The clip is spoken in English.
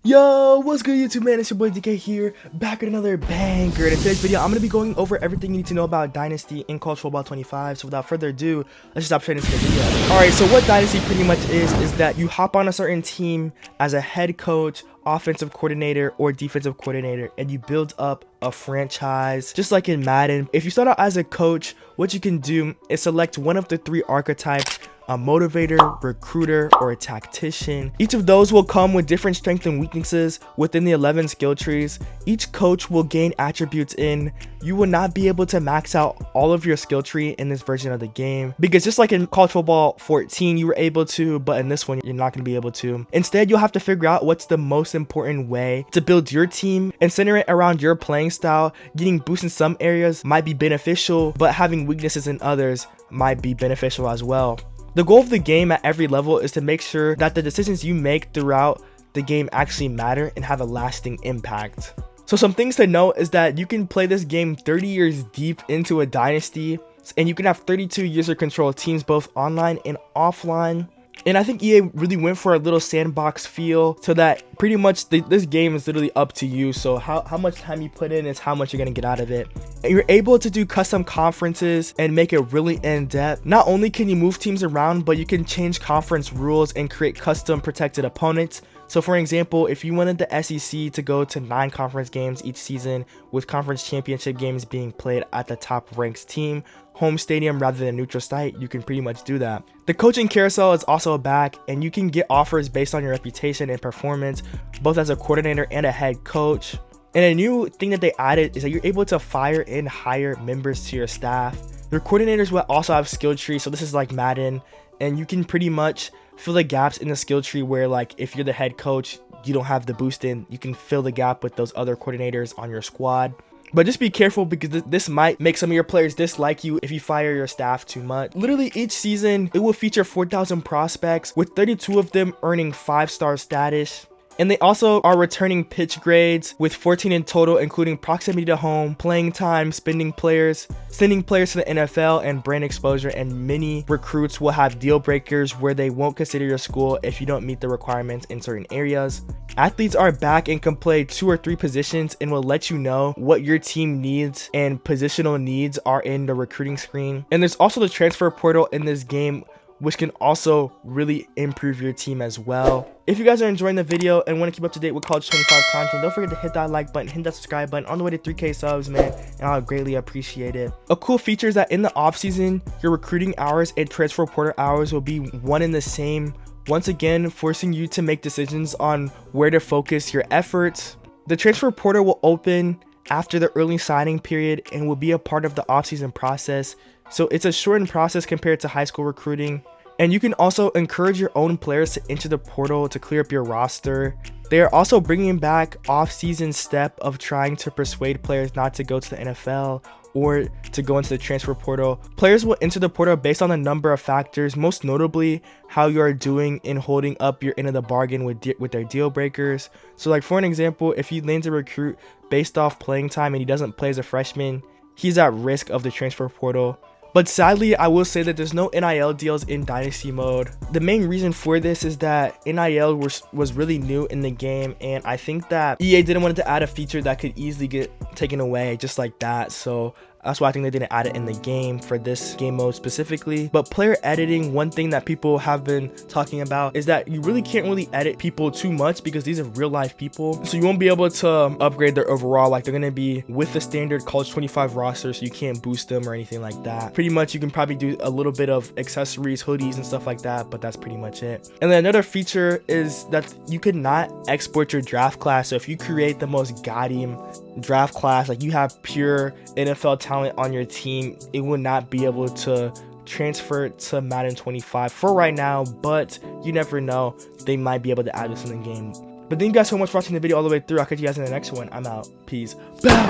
Yo, what's good YouTube, man? It's your boy DK here, back with another banger. In today's video, I'm going to be going over everything you need to know about Dynasty in College Football 25. So without further ado, let's just hop straight into the video. Alright, so what Dynasty pretty much is that you hop on a certain team as a head coach, offensive coordinator, or defensive coordinator, and you build up a franchise just like in Madden. If you start out as a coach, what you can do is select one of the three archetypes: a motivator, recruiter, or a tactician. Each of those will come with different strengths and weaknesses within the 11 skill trees. Each coach will gain attributes in. You will not be able to max out all of your skill tree in this version of the game, because just like in College Football 14 you were able to, but in this one you're not going to be able to. Instead, you'll have to figure out what's the most important way to build your team and center it around your playing style. Getting boosts in some areas might be beneficial, but having weaknesses in others might be beneficial as well. The goal of the game at every level is to make sure that the decisions you make throughout the game actually matter and have a lasting impact. So some things to note is that you can play this game 30 years deep into a dynasty, and you can have 32 user control teams both online and offline. And I think EA really went for a little sandbox feel, so that pretty much this game is literally up to you. So how much time you put in is how much you're going to get out of it. And you're able to do custom conferences and make it really in-depth. Not only can you move teams around, but you can change conference rules and create custom protected opponents. So for example, if you wanted the SEC to go to 9 conference games each season, with conference championship games being played at the top ranked team, home stadium rather than neutral site, you can pretty much do that. The coaching carousel is also back, and you can get offers based on your reputation and performance, both as a coordinator and a head coach. And a new thing that they added is that you're able to fire and hire members to your staff. Your coordinators will also have skill trees, so this is like Madden, and you can pretty much fill the gaps in the skill tree where, like, if you're the head coach, you don't have the boost in, you can fill the gap with those other coordinators on your squad. But just be careful, because this might make some of your players dislike you if you fire your staff too much. Literally each season, it will feature 4,000 prospects, with 32 of them earning 5-star status. And they also are returning pitch grades, with 14 in total, including proximity to home, playing time, sending players to the NFL, and brand exposure. And many recruits will have deal breakers where they won't consider your school if you don't meet the requirements in certain areas. Athletes are back and can play 2 or 3 positions, and will let you know what your team needs and positional needs are in the recruiting screen. And there's also the transfer portal in this game, which can also really improve your team as well. If you guys are enjoying the video and want to keep up to date with College 25 content, don't forget to hit that like button, hit that subscribe button on the way to 3K subs, man, and I'll greatly appreciate it. A cool feature is that in the off season, your recruiting hours and transfer portal hours will be one and the same, once again forcing you to make decisions on where to focus your efforts. The transfer portal will open after the early signing period and will be a part of the off-season process, so it's a shortened process compared to high school recruiting. And you can also encourage your own players to enter the portal to clear up your roster. They are also bringing back off-season step of trying to persuade players not to go to the NFL or to go into the transfer portal. Players will enter the portal based on a number of factors, most notably how you are doing in holding up your end of the bargain with their deal breakers. So like for an example, if he lands a recruit based off playing time and he doesn't play as a freshman, he's at risk of the transfer portal. But sadly, I will say that there's no NIL deals in Dynasty Mode. The main reason for this is that NIL was really new in the game, and I think that EA didn't want to add a feature that could easily get taken away just like that. So that's why I think they didn't add it in the game for this game mode specifically. But player editing, one thing that people have been talking about is that you really can't really edit people too much, because these are real life people. So you won't be able to upgrade their overall, like they're going to be with the standard College 25 roster, so you can't boost them or anything like that. Pretty much you can probably do a little bit of accessories, hoodies and stuff like that, but that's pretty much it. And then another feature is that you could not export your draft class. So if you create the most goddamn draft class, like you have pure NFL talent on your team, it will not be able to transfer to Madden 25 for right now, but you never know, they might be able to add this in the game. But thank you guys so much for watching the video all the way through. I'll catch you guys in the next one. I'm out. Peace. Bow.